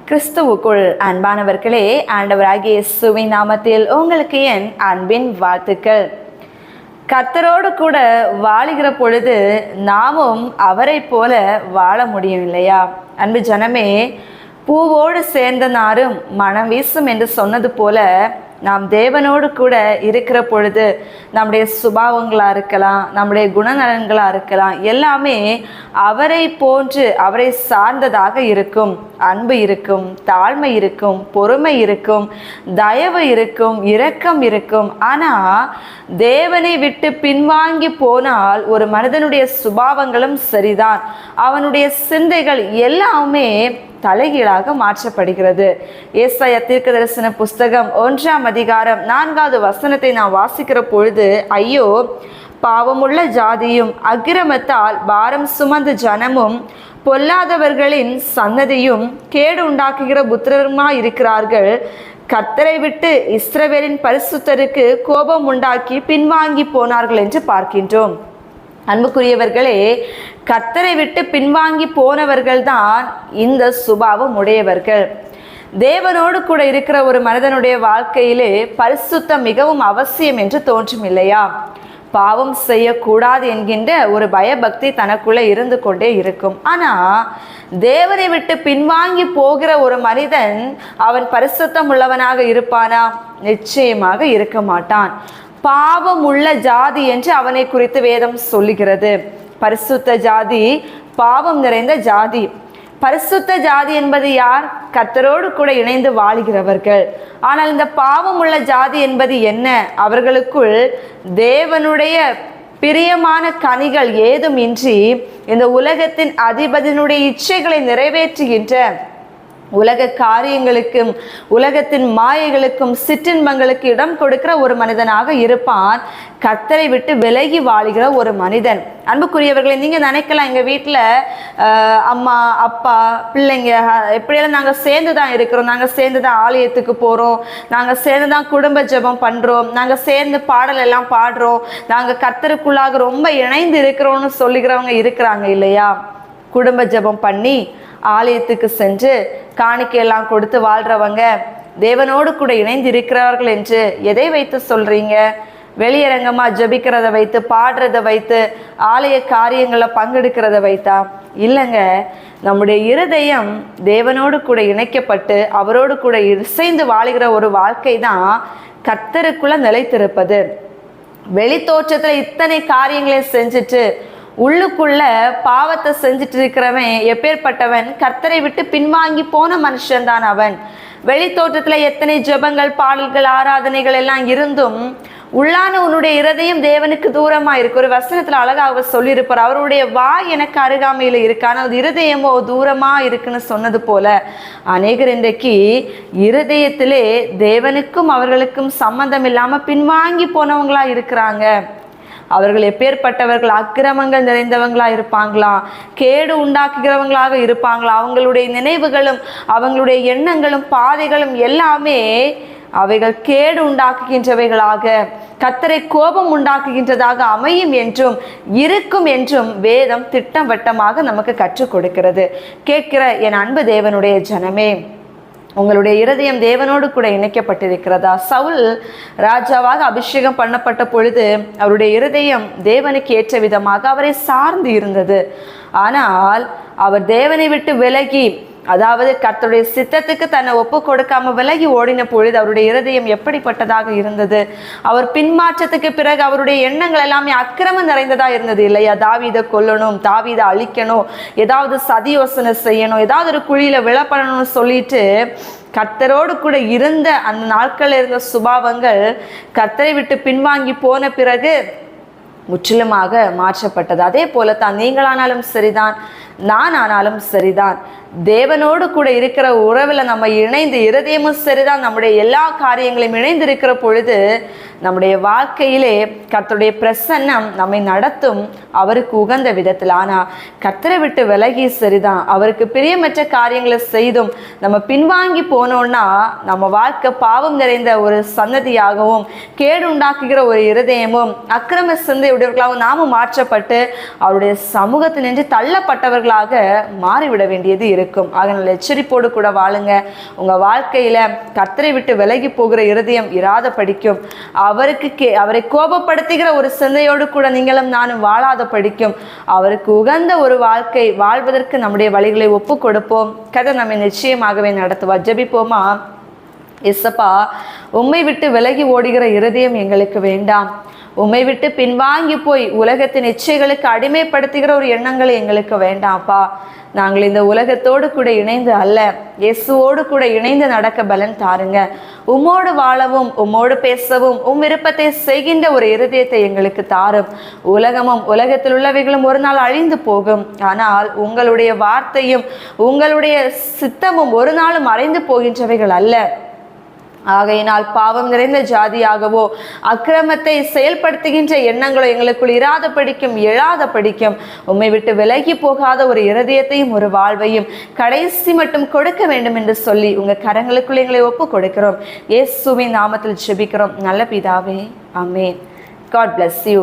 கிறிஸ்துவுக்குள் அன்பானவர்களே, ஆண்டவராகிய இயேசுவின் நாமத்தில் உங்களுக்கு என் அன்பின் வாழ்த்துக்கள். கர்த்தரோடு கூட வாழுகிற பொழுது நாமும் அவரை போல வாழ முடியும் இல்லையா? அன்பு ஜனமே, பூவோடு சேர்ந்த நாரும் மனம் வீசும் என்று சொன்னது போல நாம் தேவனோடு கூட இருக்கிற பொழுது நம்முடைய சுபாவங்களாக இருக்கலாம், நம்முடைய குணநலன்களாக இருக்கலாம், எல்லாமே அவரை போன்று அவரை சார்ந்ததாக இருக்கும். அன்பு இருக்கும், தாழ்மை இருக்கும், பொறுமை இருக்கும், தயவு இருக்கும், இரக்கம் இருக்கும். ஆனால் தேவனை விட்டு பின்வாங்கி போனால் ஒரு மனிதனுடைய சுபாவங்களும் சரிதான், அவனுடைய சிந்தைகள் எல்லாமே தலைகீழாக மாற்றப்படுகிறது. ஏசாயா தீர்க்கதரிசன புஸ்தகம் 1ஆம் அதிகாரம் 4வது வசனத்தை நான் வாசிக்கிற பொழுது, ஐயோ பாவமுள்ள ஜாதியும் அக்கிரமத்தால் பாரம் சுமந்த ஜனமும் பொல்லாதவர்களின் சன்னதியும் கேடு உண்டாக்குகிற புத்திரருமாய் இருக்கிறார்கள். கர்த்தரை விட்டு இஸ்ரவேலின் பரிசுத்தருக்கு கோபம் உண்டாக்கி பின்வாங்கி போனார்கள் என்று பார்க்கின்றோம். அன்புக்குரியவர்களே, கர்த்தரை விட்டு பின்வாங்கி போனவர்கள் தான் இந்த சுபாவம் உடையவர்கள். தேவனோடு கூட இருக்கிற ஒரு மனிதனுடைய வாழ்க்கையிலே பரிசுத்தம் மிகவும் அவசியம் என்று தோன்றும் இல்லையா? பாவம் செய்யக்கூடாது என்கின்ற ஒரு பயபக்தி தனக்குள்ளே இருந்து கொண்டே இருக்கும். ஆனால் தேவனை விட்டு பின்வாங்கி போகிற ஒரு மனிதன் அவன் பரிசுத்தம் உள்ளவனாக இருப்பானா? நிச்சயமாக இருக்க மாட்டான். பாவம் உள்ள ஜாதி என்று அவனை குறித்து வேதம் சொல்லுகிறது. பரிசுத்த ஜாதி பாவம் நிறைந்த ஜாதி. பரிசுத்த ஜாதி என்பது யார்? கர்த்தரோடு கூட இணைந்து வாழ்கிறவர்கள். ஆனால் இந்த பாவம் உள்ள ஜாதி என்பது என்ன? அவர்களுக்குள் தேவனுடைய பிரியமான கனிகள் ஏதும் இன்றி இந்த உலகத்தின் அதிபதியினுடைய இச்சைகளை நிறைவேற்றுகின்ற உலக காரியங்களுக்கும் உலகத்தின் மாயைகளுக்கும் சிற்றின்பங்களுக்கு இடம் கொடுக்கிற ஒரு மனிதனாக இருப்பான். கர்த்தரை விட்டு விலகி வாழ்கிற ஒரு மனிதன். அன்புக்குரியவர்களை, நீங்கள் நினைக்கலாம், எங்கள் வீட்டில் அம்மா அப்பா பிள்ளைங்க எப்படியெல்லாம் நாங்கள் சேர்ந்து தான் இருக்கிறோம், நாங்கள் சேர்ந்து தான் ஆலயத்துக்கு போகிறோம், நாங்கள் சேர்ந்து தான் குடும்ப ஜெபம் பண்ணுறோம், நாங்கள் சேர்ந்து பாடல் எல்லாம் பாடுறோம், நாங்கள் கர்த்தருக்குள்ளாக ரொம்ப இணைந்து இருக்கிறோம்னு சொல்லுகிறவங்க இருக்கிறாங்க இல்லையா? குடும்ப ஜெபம் பண்ணி ஆலயத்துக்கு சென்று காணிக்கையெல்லாம் கொடுத்து வாழ்கிறவங்க தேவனோடு கூட இணைந்து இருக்கிறார்கள் என்று எதை வைத்து சொல்கிறீங்க? வெளியரங்கமாக ஜெபிக்கிறத வைத்து, பாடுறதை வைத்து, ஆலய காரியங்களில் பங்கெடுக்கிறத வைத்தா? இல்லைங்க. நம்முடைய இருதயம் தேவனோடு கூட இணைக்கப்பட்டு அவரோடு கூட இசைந்து வாழுகிற ஒரு வாழ்க்கை தான் கர்த்தருக்குள்ள நிலைத்திருப்பது. வெளி தோற்றத்தில் இத்தனை காரியங்களையும் செஞ்சுட்டு உள்ளுக்குள்ள பாவத்தை செஞ்சுட்டு இருக்கிறவன் எப்பேற்பட்டவன்? கர்த்தரை விட்டு பின்வாங்கி போன மனுஷன்தான் அவன். வெளி தோற்றத்துல எத்தனை ஜெபங்கள், பாடல்கள், ஆராதனைகள் எல்லாம் இருந்தும் உள்ளான உன்னுடைய இருதயம் தேவனுக்கு தூரமா இருக்கு. ஒரு வசனத்துல அழகாக சொல்லியிருப்பார், அவருடைய வாய் எனக்கு அருகாமையில இருக்கு, ஆனால் இருதயமோ தூரமா இருக்குன்னு சொன்னது போல அநேகர் இன்றைக்கு இருதயத்திலே தேவனுக்கும் அவர்களுக்கும் சம்பந்தம் இல்லாம பின்வாங்கி போனவங்களா இருக்கிறாங்க. அவர்கள் எப்பேற்பட்டவர்கள்? அக்கிரமங்கள் நிறைந்தவங்களாக இருப்பாங்களா? கேடு உண்டாக்குகிறவங்களாக இருப்பாங்களா? அவங்களுடைய நினைவுகளும் அவங்களுடைய எண்ணங்களும் பாதைகளும் எல்லாமே அவைகள் கேடு உண்டாக்குகின்றவைகளாக, கர்த்தரை கோபம் உண்டாக்குகின்றதாக அமையும் என்றும் இருக்கும் என்றும் வேதம் திட்டம் வட்டமாக நமக்கு கற்றுக் கொடுக்கிறது. கேட்கிற என் அன்பு தேவனுடைய ஜனமே, உங்களுடைய இருதயம் தேவனோடு கூட இணைக்கப்பட்டிருக்கிறதா? சவுல் ராஜாவாக அபிஷேகம் பண்ணப்பட்ட பொழுது அவருடைய இருதயம் தேவனுக்கு ஏற்ற விதமாக அவரை சார்ந்து இருந்தது. ஆனால் அவர் தேவனை விட்டு விலகி, அதாவது கர்த்தருடைய சித்தத்துக்கு தன்னை ஒப்பு கொடுக்காம விலகி ஓடின பொழுது அவருடைய இருதயம் எப்படிப்பட்டதாக இருந்தது? அவர் பின்மாற்றத்துக்கு பிறகு அவருடைய எண்ணங்கள் எல்லாமே அக்கிரமம் நிறைந்ததா இருந்தது இல்லையா? தாவீதை கொல்லணும், தாவீதை அழிக்கணும், ஏதாவது சதி யோசனை செய்யணும், ஏதாவது ஒரு குழியில விழப்படணும்னு சொல்லிட்டு கர்த்தரோடு கூட இருந்த அந்த நாட்களில் இருந்த சுபாவங்கள் கர்த்தரை விட்டு பின்வாங்கி போன பிறகு முற்றிலுமாக மாற்றப்பட்டது. அதே போல தான் நீங்களானாலும் சரிதான், நான் ஆனாலும் சரிதான், தேவனோடு கூட இருக்கிற உறவில் நம்ம இணைந்து இருதயமும் சரிதான், நம்முடைய எல்லா காரியங்களையும் இணைந்து இருக்கிற பொழுது நம்முடைய வாழ்க்கையிலே கர்த்தருடைய பிரசன்னம் நம்மை நடத்தும் அவருக்கு உகந்த விதத்தில். ஆனால் கர்த்தரை விட்டு விலகி சரிதான், அவருக்கு பிரியமற்ற காரியங்களை செய்தும் நம்ம பின்வாங்கி போனோம்னா நம்ம வாழ்க்கை பாவம் நிறைந்த ஒரு சன்னதியாகவும் கேடு உண்டாக்குகிற ஒரு இருதயமும் அக்கிரம சிந்தையுடையவர்களாகவும் நாமும் மாற்றப்பட்டு அவருடைய சமூகத்தில் நின்று தள்ளப்பட்டவர்களாக மாறிவிட வேண்டியது இருக்கும். அதனால் எச்சரிப்போடு கூட வாழுங்க. உங்கள் வாழ்க்கையில் கர்த்தரை விட்டு விலகி போகிற இருதயம் இராத படிக்கும். அவரை கோபப்படுத்துகிற ஒரு சிந்தையோடு கூட நீங்களும் நானும் வாழாத படிக்கும். அவருக்கு உகந்த ஒரு வாழ்க்கை வாழ்வதற்கு நம்முடைய வழிகளை ஒப்பு கொடுப்போம். கர்த்தர் நம்மை நிச்சயமாகவே நடத்துவார். ஜெபிப்போமா? இயேசப்பா, உம்மை விட்டு விலகி ஓடுகிற இருதயம் எங்களுக்கு வேண்டாம். உம்மை விட்டு பின்வாங்கி போய் உலகத்தின் இச்சைகளுக்கு அடிமைப்படுத்துகிற ஒரு எண்ணங்களை எங்களுக்கு வேண்டாம்ப்பா. நாங்கள் இந்த உலகத்தோடு கூட இணைந்து அல்ல, இயேசுவோடு கூட இணைந்து நடக்க பலன் தாருங்க. உம்மோடு வாழவும் உம்மோடு பேசவும் உம் விருப்பத்தை செய்கின்ற ஒரு இருதயத்தை எங்களுக்கு தாரும். உலகமும் உலகத்தில் உள்ளவைகளும் ஒரு நாள் அழிந்து போகும். ஆனால் உங்களுடைய வார்த்தையும் உங்களுடைய சித்தமும் ஒரு நாளும் மறைந்து போகின்றவைகள் அல்ல. ஆகையினால் பாவம் நிறைந்த ஜாதியாகவோ அக்கிரமத்தை செயல்படுத்துகின்ற எண்ணங்களோ எங்களுக்குள் இராத படிக்கும், எழாத படிக்கும். உம்மை விட்டு விலகி போகாத ஒரு இருதயத்தையும் ஒரு வாழ்வையும் கடைசி மட்டும் கொடுக்க வேண்டும் என்று சொல்லி உங்கள் கரங்களுக்குள் எங்களை ஒப்பு கொடுக்கிறோம். இயேசுவின் நாமத்தில் ஜெபிக்கிறோம் நல்ல பிதாவே, ஆமென். God bless you.